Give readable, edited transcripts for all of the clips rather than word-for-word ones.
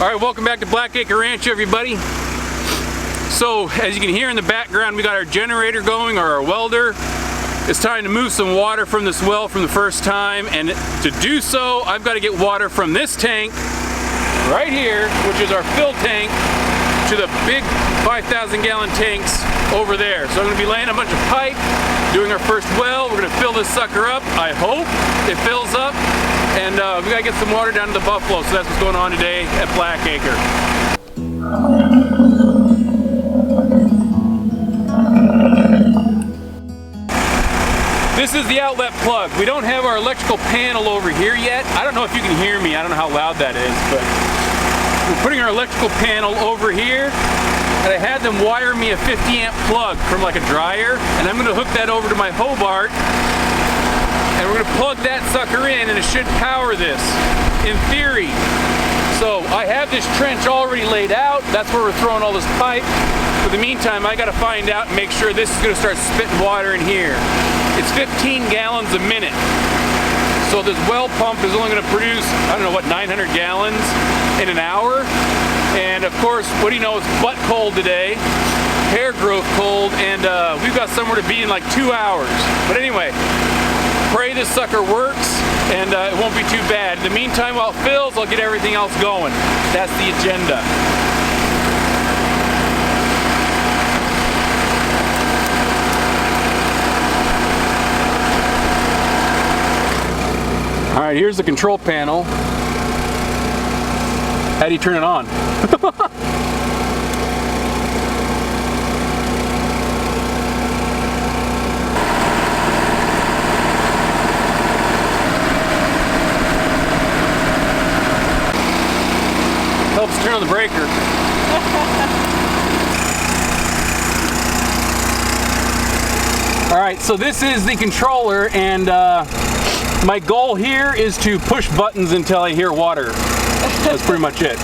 Alright, welcome back to Blackacre Ranch, everybody. So, as you can hear in the background, we got our generator going, or our welder. It's time to move some water from this well from the first time, and to do so, I've got to get water from this tank right here, which is our fill tank, to the big 5,000 gallon tanks over there. So I'm going to be laying a bunch of pipe, doing our first well. We're going to fill this sucker up. I hope it fills up. And we got to get some water down to the buffalo. So that's what's going on today at Blackacre. This is the outlet plug. We don't have our electrical panel over here yet. I don't know if you can hear me. I don't know how loud that is, but we're putting our electrical panel over here. And I had them wire me a 50 amp plug from like a dryer, and I'm going to hook that over to my Hobart, and we're going to plug that sucker in, and it should power this, in theory. So I have this trench already laid out. That's where we're throwing all this pipe. For the meantime, I got to find out and make sure this is going to start spitting water in here. It's 15 gallons a minute. So this well pump is only going to produce, I don't know what, 900 gallons in an hour. And of course, what do you know, it's butt cold today, hair growth cold, and we've got somewhere to be in like 2 hours. But anyway, pray this sucker works, and it won't be too bad. In the meantime, while it fills, I'll get everything else going. That's the agenda. All right, here's the control panel. How do you turn it on? Helps turn on the breaker. All right, so this is the controller, and my goal here is to push buttons until I hear water. That's pretty much it.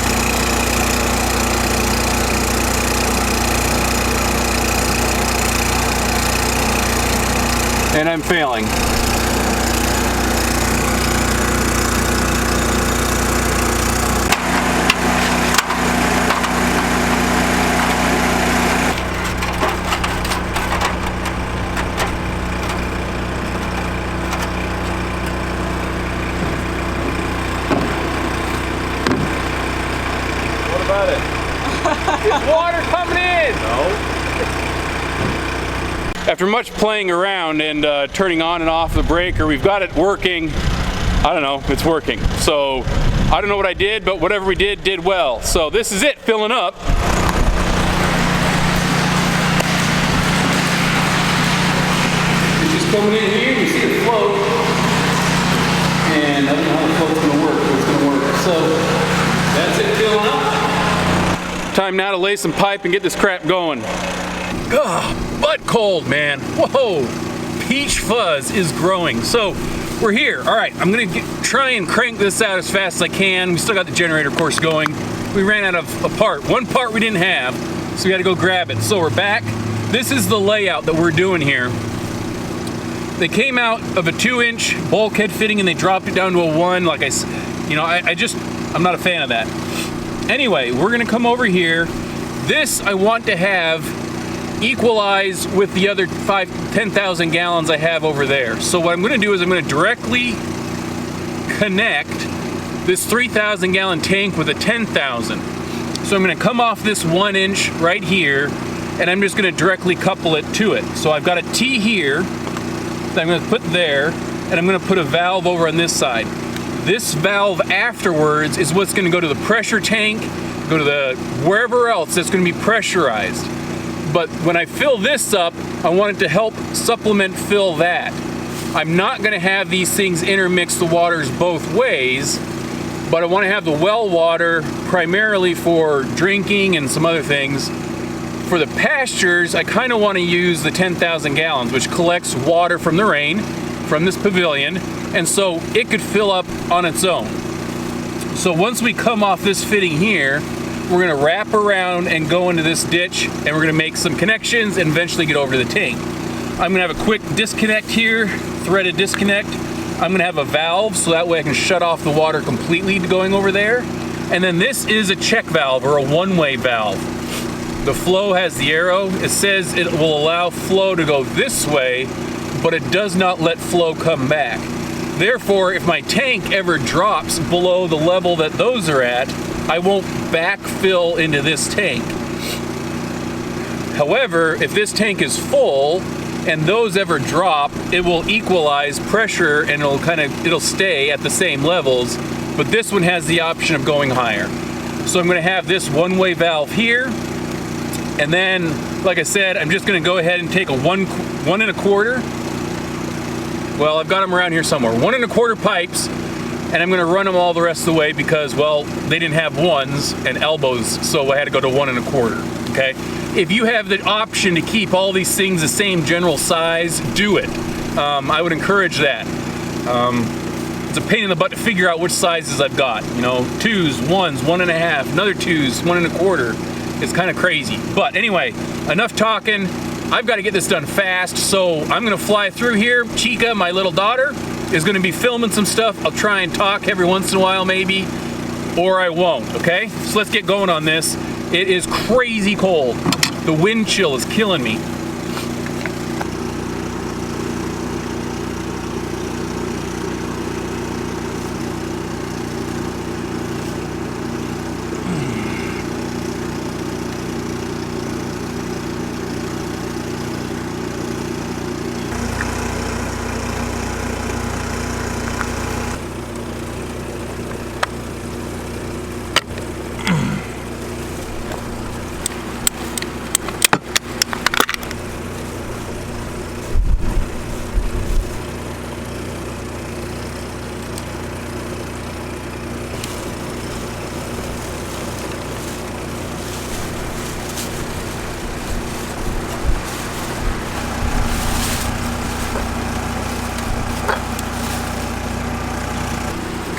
And I'm failing. Is water coming in? No. After much playing around and turning on and off the breaker, we've got it working. I don't know, it's working. So I don't know what I did, but whatever we did well. So this is it, filling up. It's just coming in here, you see it float. And I don't know how the float's gonna work, but it's gonna work. So that's it, filling up. Time now to lay some pipe and get this crap going. Ugh, butt cold, man. Whoa, peach fuzz is growing. So we're here. All right, I'm gonna try and crank this out as fast as I can. We still got the generator, of course, going. We ran out of a part. One part we didn't have, so we had to go grab it. So we're back. This is the layout that we're doing here. They came out of a 2-inch bulkhead fitting and they dropped it down to a 1. Like I'm not a fan of that. Anyway, we're gonna come over here. This I want to have equalize with the other 10,000 gallons I have over there. So what I'm gonna do is I'm gonna directly connect this 3,000 gallon tank with a 10,000. So I'm gonna come off this 1-inch right here, and I'm just gonna directly couple it to it. So I've got a T here that I'm gonna put there, and I'm gonna put a valve over on this side. This valve afterwards is what's going to go to the pressure tank, go to the wherever else that's going to be pressurized. But when I fill this up, I want it to help supplement fill that. I'm not going to have these things intermix the waters both ways, but I want to have the well water primarily for drinking and some other things. For the pastures, I kind of want to use the 10,000 gallons, which collects water from the rain, from this pavilion, and so it could fill up on its own. So once we come off this fitting here, we're gonna wrap around and go into this ditch, and we're gonna make some connections and eventually get over to the tank. I'm gonna have a quick disconnect here, threaded disconnect. I'm gonna have a valve so that way I can shut off the water completely going over there. And then this is a check valve or a one-way valve. The flow has the arrow. It says it will allow flow to go this way, but it does not let flow come back. Therefore, if my tank ever drops below the level that those are at, I won't backfill into this tank. However, if this tank is full and those ever drop, it will equalize pressure and it'll stay at the same levels, but this one has the option of going higher. So I'm gonna have this one-way valve here, and then, like I said, I'm just gonna go ahead and take a 1 1/4. Well, I've got them around here somewhere. 1 1/4 pipes, and I'm gonna run them all the rest of the way because, well, they didn't have ones and elbows, so I had to go to 1 1/4, okay? If you have the option to keep all these things the same general size, do it. I would encourage that. It's a pain in the butt to figure out which sizes I've got. You know, 2s, 1s, 1 1/2, another 2s, 1 1/4. It's kind of crazy. But anyway, enough talking. I've got to get this done fast, so I'm gonna fly through here. Chica, my little daughter, is gonna be filming some stuff. I'll try and talk every once in a while maybe, or I won't, okay? So let's get going on this. It is crazy cold. The wind chill is killing me.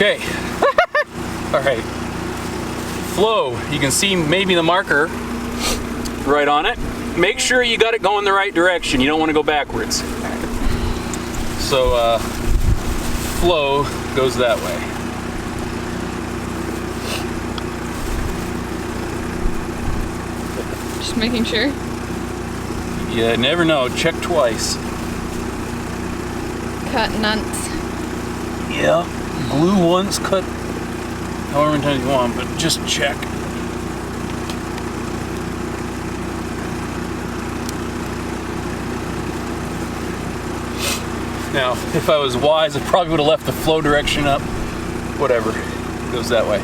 Okay, all right, flow, you can see maybe the marker right on it. Make sure you got it going the right direction. You don't want to go backwards. So flow goes that way. Just making sure. You never know, check twice. Cut nuts. Yeah. Glue once, cut however many times you want, but just check. Now, if I was wise, I probably would have left the flow direction up. Whatever, it goes that way.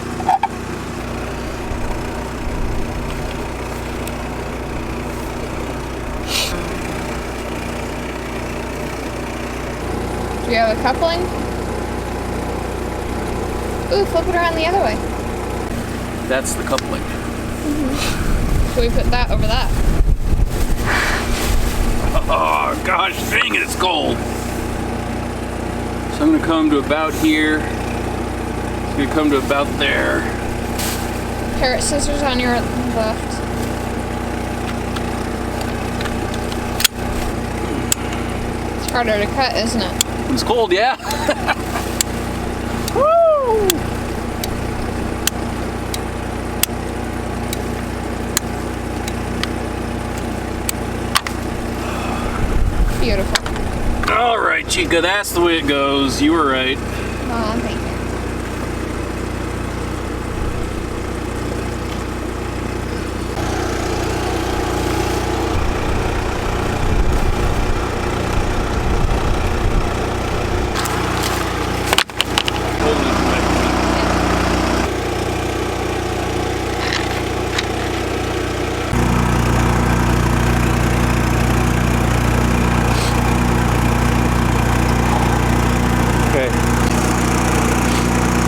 Do you have a coupling? Ooh, flip it around the other way. That's the coupling. So we put that over that. Oh gosh, dang it, it's cold. So I'm gonna come to about here. It's gonna come to about there. Carrot scissors on your left. It's harder to cut, isn't it? It's cold, yeah. Woo! Beautiful. All right, Chica, that's the way it goes. You were right. Oh, thank you.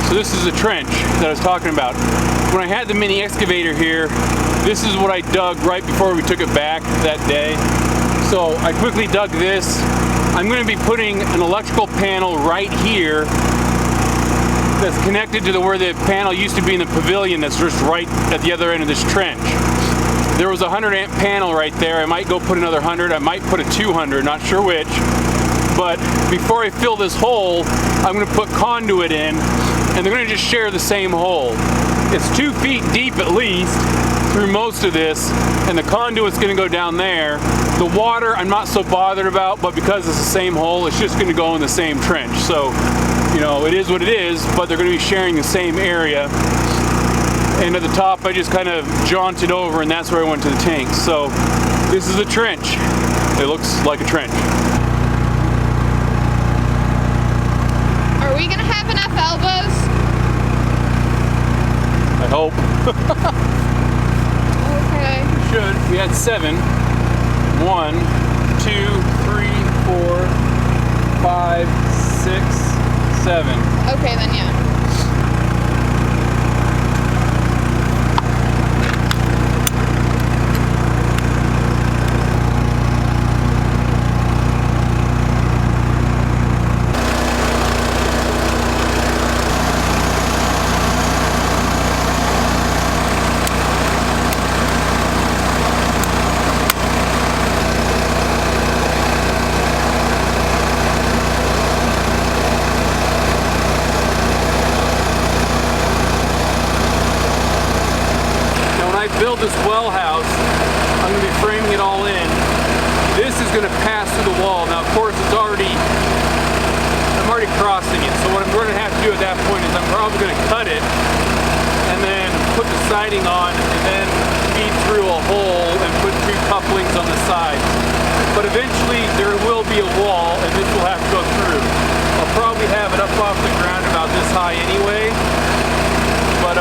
So this is a trench that I was talking about. When I had the mini excavator here, this is what I dug right before we took it back that day. So I quickly dug this. I'm going to be putting an electrical panel right here that's connected to where the panel used to be in the pavilion that's just right at the other end of this trench. There was a 100 amp panel right there. I might go put another 100. I might put a 200, not sure which. But before I fill this hole, I'm going to put conduit in, and they're going to just share the same hole. It's 2 feet deep at least through most of this, and the conduit's gonna go down there. The water I'm not so bothered about, but because it's the same hole, it's just gonna go in the same trench. So, you know, it is what it is, but they're gonna be sharing the same area. And at the top, I just kind of jaunted over, and that's where I went to the tank. So this is a trench. It looks like a trench. Are we gonna have enough elbows? I hope. Okay. We should. We had 7. 1, 2, 3, 4, 5, 6, 7. Okay, then yeah. Build this well house, I'm going to be framing it all in. This is going to pass through the wall. Now, of course, I'm already crossing it. So what I'm going to have to do at that point is I'm probably going to cut it and then put the siding on and then feed through a hole and put 2 couplings on the sides. But eventually there will be a wall and this will have to go through. I'll probably have it up off the ground about this high anyway. But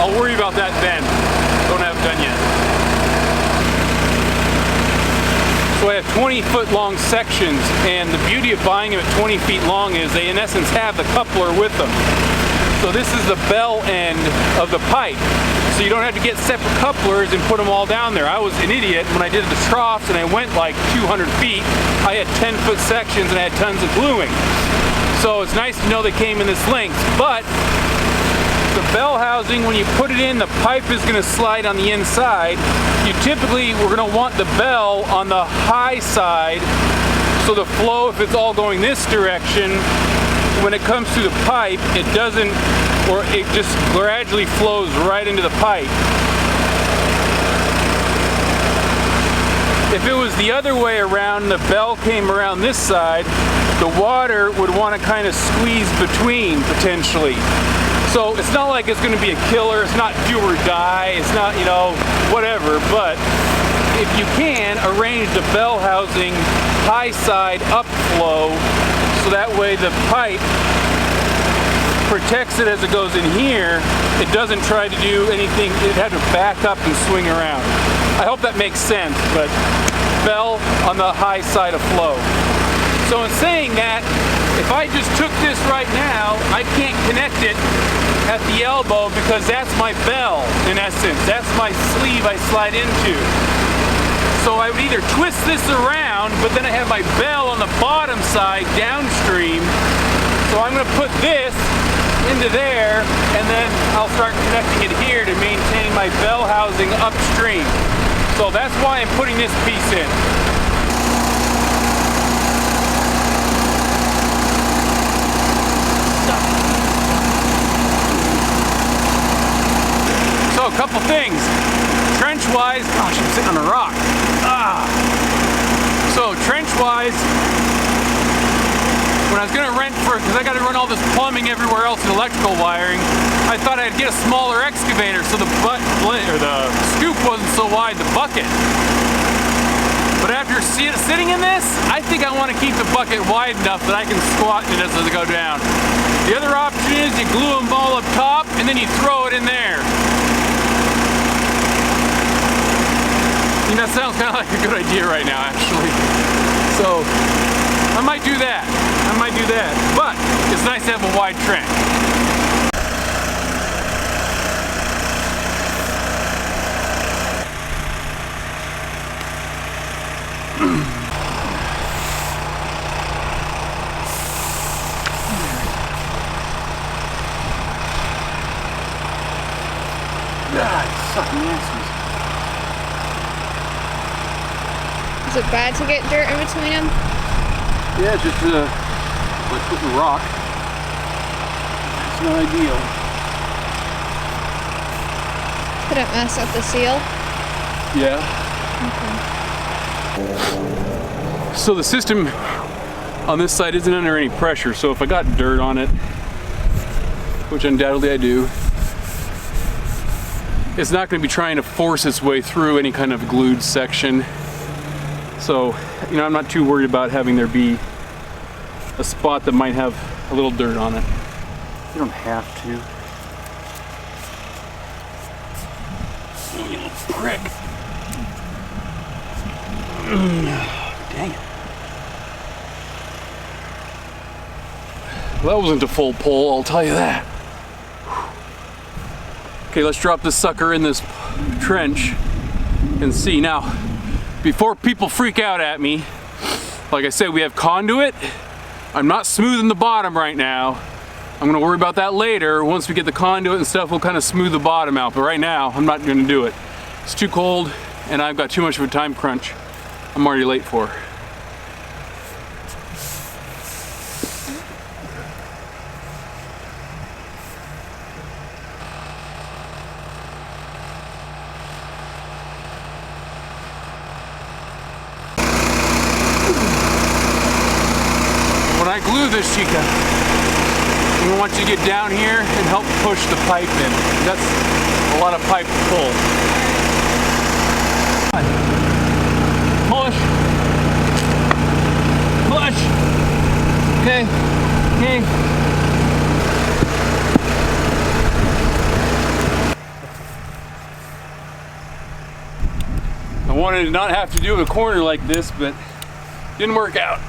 I'll worry about that then. Don't have it done yet. So I have 20-foot long sections, and the beauty of buying them at 20 feet long is they in essence have the coupler with them. So this is the bell end of the pipe. So you don't have to get separate couplers and put them all down there. I was an idiot when I did the troughs and I went like 200 feet. I had 10-foot sections and I had tons of gluing. So it's nice to know they came in this length, but the bell housing, when you put it in, the pipe is going to slide on the inside. We're going to want the bell on the high side, so the flow, if it's all going this direction, when it comes through the pipe, it doesn't, or it just gradually flows right into the pipe. If it was the other way around, the bell came around this side, the water would want to kind of squeeze between, potentially. So it's not like it's going to be a killer, it's not do or die, it's not, you know, whatever, but if you can, arrange the bell housing high side upflow, so that way the pipe protects it as it goes in here. It doesn't try to do anything, it had to back up and swing around. I hope that makes sense, but bell on the high side of flow. So in saying that, if I just took this right now, I can't connect it at the elbow because that's my bell, in essence. That's my sleeve I slide into. So I would either twist this around, but then I have my bell on the bottom side downstream. So I'm going to put this into there, and then I'll start connecting it here to maintain my bell housing upstream. So that's why I'm putting this piece in. So a couple things. Trench-wise, gosh, I'm sitting on a rock. So trench-wise, when I was going to rent because I got to run all this plumbing everywhere else and electrical wiring, I thought I'd get a smaller excavator so the scoop wasn't so wide, the bucket. But after sitting in this, I think I want to keep the bucket wide enough that I can squat in it as I go down. The other option is you glue them all up top and then you throw it in there. That sounds kind of like a good idea right now, actually. So I might do that. But it's nice to have a wide trench. God, it's sucking nasty. Is it bad to get dirt in between them? Yeah, just like putting a rock. It's not ideal. couldn't mess up the seal? Yeah. Okay. So the system on this side isn't under any pressure, so if I got dirt on it, which undoubtedly I do, it's not going to be trying to force its way through any kind of glued section. So, you know, I'm not too worried about having there be a spot that might have a little dirt on it. You don't have to. Oh, you little prick. Dang it. Well, that wasn't a full pull, I'll tell you that. Okay, let's drop this sucker in this trench and see. Now, before people freak out at me, like I said, we have conduit. I'm not smoothing the bottom right now. I'm gonna worry about that later. Once we get the conduit and stuff, we'll kind of smooth the bottom out. But right now, I'm not gonna do it. It's too cold and I've got too much of a time crunch I'm already late for. When I glue this chica, I'm gonna want you to get down here and help push the pipe in. That's a lot of pipe to pull. Push. Push. Okay. Okay. I wanted to not have to do a corner like this, but didn't work out.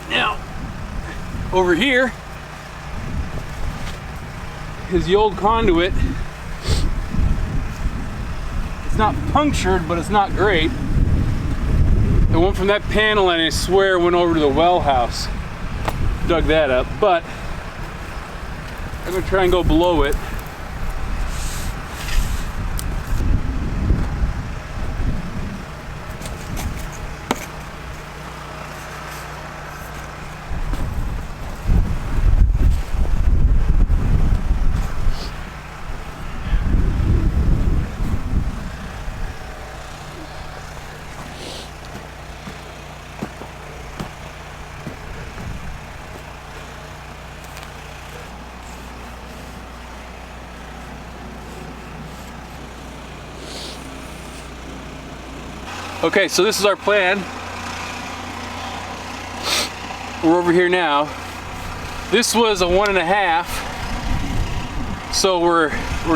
Now, over here is the old conduit. It's not punctured, but it's not great. It went from that panel and I swear went over to the well house. Dug that up, but I'm gonna try and go below it. Okay, so this is our plan. We're over here now. This was a 1.5. So we're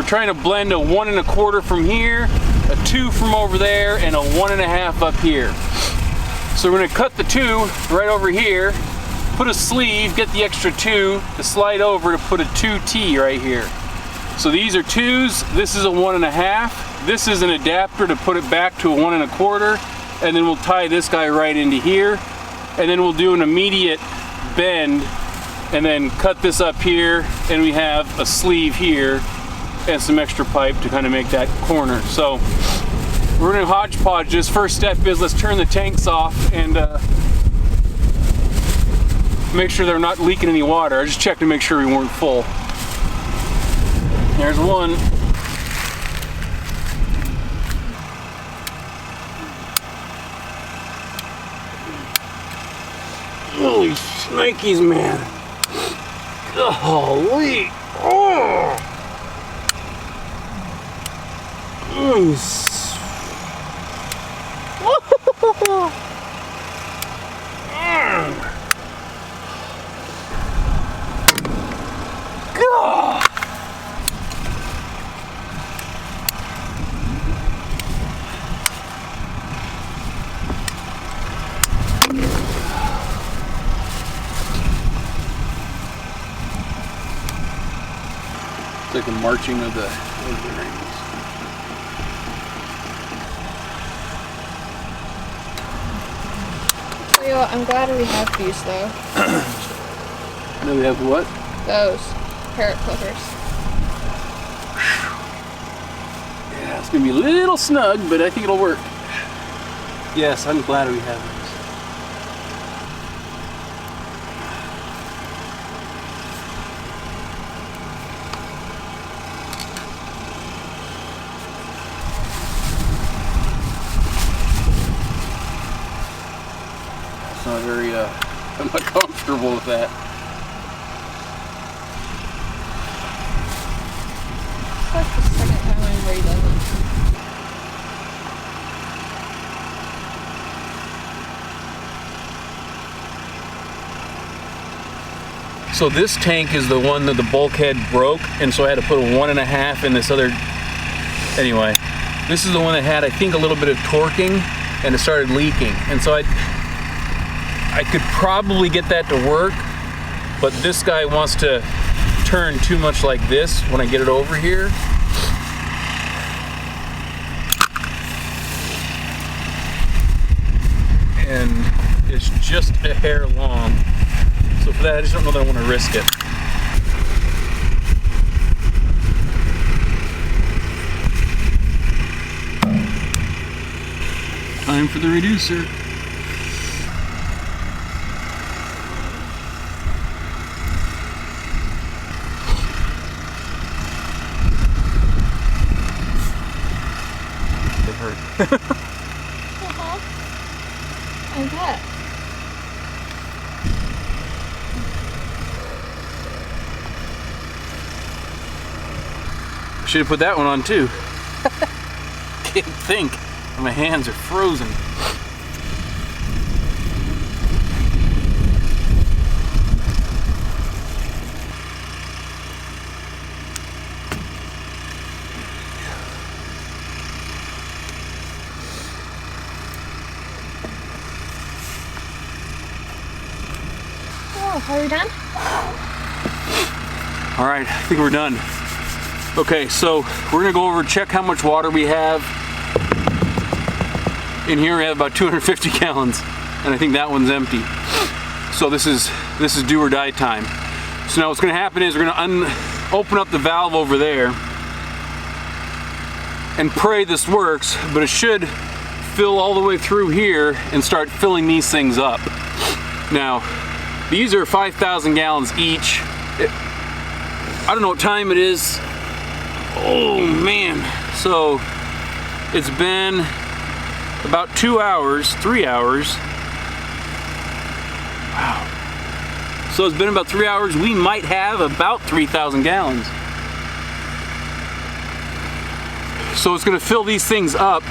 trying to blend a 1 1/4 from here, a 2 from over there, and a 1.5 up here. So we're gonna cut the 2 right over here, put a sleeve, get the extra 2 to slide over to put a 2T right here. So these are 2s, this is a 1.5. This is an adapter to put it back to a 1 1/4, and then we'll tie this guy right into here, and then we'll do an immediate bend, and then cut this up here, and we have a sleeve here, and some extra pipe to kind of make that corner. So we're gonna hodgepodge this. First step is let's turn the tanks off and make sure they're not leaking any water. I just checked to make sure we weren't full. There's one. Holy shnikes, man. Golly. Oh. God. It's like the marching of the rings. Tell you what, I'm glad we have these though. Then we have what? Those parrot clippers. Yeah, It's gonna be a little snug, but I think it'll work. Yes, I'm glad we have this. It's not very, I'm not comfortable with that. It's like the second time I've redone it. So this tank is the one that the bulkhead broke, and so I had to put a 1.5 in this other. Anyway, this is the one that had, I think, a little bit of torquing, and it started leaking. And so I could probably get that to work, but this guy wants to turn too much like this when I get it over here. And it's just a hair long. So for that, I just don't know that I want to risk it. Time for the reducer. It hurt. I bet. Should have put that one on too. Can't think. My hands are frozen. Oh, are we done? All right, I think we're done. Okay, so we're gonna go over and check how much water we have. In here we have about 250 gallons, and I think that one's empty. So this is do or die time. So now what's gonna happen is we're gonna open up the valve over there and pray this works, but it should fill all the way through here and start filling these things up. Now, these are 5,000 gallons each. I don't know what time it is. Oh man, so it's been about 2 hours, 3 hours. Wow. So it's been about 3 hours. We might have about 3,000 gallons. So it's gonna fill these things up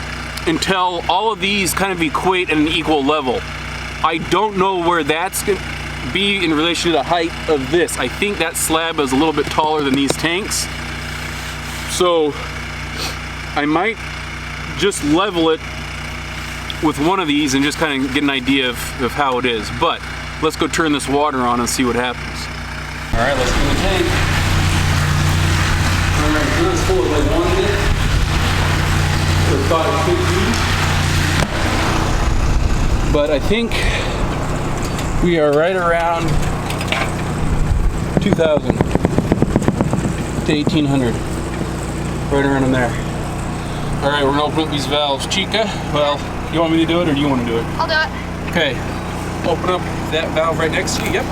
until all of these kind of equate at an equal level. I don't know where that's gonna be in relation to the height of this. I think that slab is a little bit taller than these tanks. So I might just level it with one of these and just kind of get an idea of how it is. But let's go turn this water on and see what happens. All right, let's do the tank. All right, not as full as I wanted it. Or thought it could be. But I think we are right around 2,000 to 1,800. Right around in there. All right, we're gonna open up these valves. Chica, well, you want me to do it or do you want to do it? I'll do it. Okay, open up that valve right next to you, yep.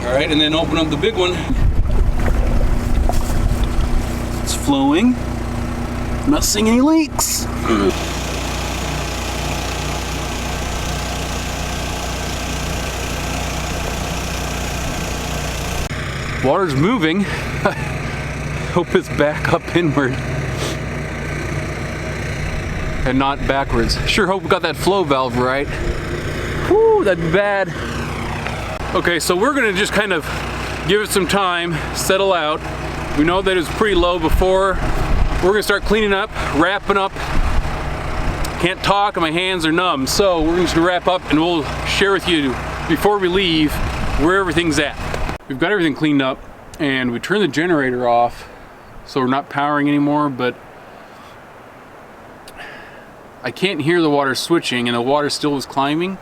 All right, and then open up the big one. It's flowing. I'm not seeing any leaks. Water's moving. Hope it's back up inward and not backwards. Sure hope we got that flow valve right. Whew, that'd be bad. Okay, so we're gonna just kind of give it some time, settle out. We know that it was pretty low before. We're gonna start cleaning up, wrapping up. Can't talk and my hands are numb. So we're just gonna wrap up and we'll share with you before we leave where everything's at. We've got everything cleaned up and we turned the generator off so we're not powering anymore, but I can't hear the water switching and the water still was climbing.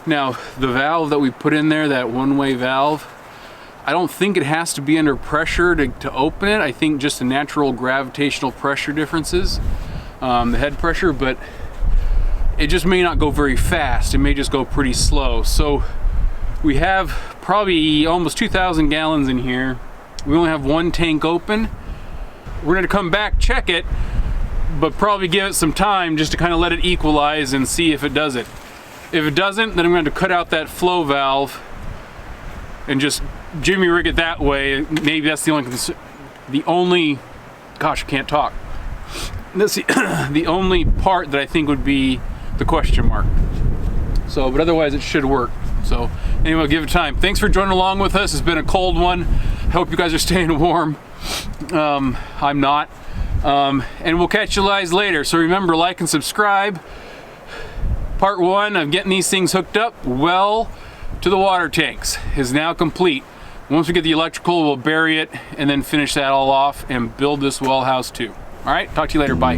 Now the valve that we put in there, that one-way valve, I don't think it has to be under pressure to open it. I think just the natural gravitational pressure differences, the head pressure, but it just may not go very fast. It may just go pretty slow. So we have probably almost 2,000 gallons in here. We only have one tank open. We're gonna come back, check it, but probably give it some time just to kind of let it equalize and see if it does it. If it doesn't, then I'm going to cut out that flow valve and just jimmy rig it that way. Maybe that's the only, gosh, I can't talk. That's the only part that I think would be the question mark. So, but otherwise it should work. So anyway, give it time. Thanks for joining along with us. It's been a cold one. I hope you guys are staying warm. I'm not. And we'll catch you guys later. So remember, like and subscribe. Part 1 of getting these things hooked up well to the water tanks is now complete. Once we get the electrical, we'll bury it and then finish that all off and build this well house too. All right, talk to you later. Bye.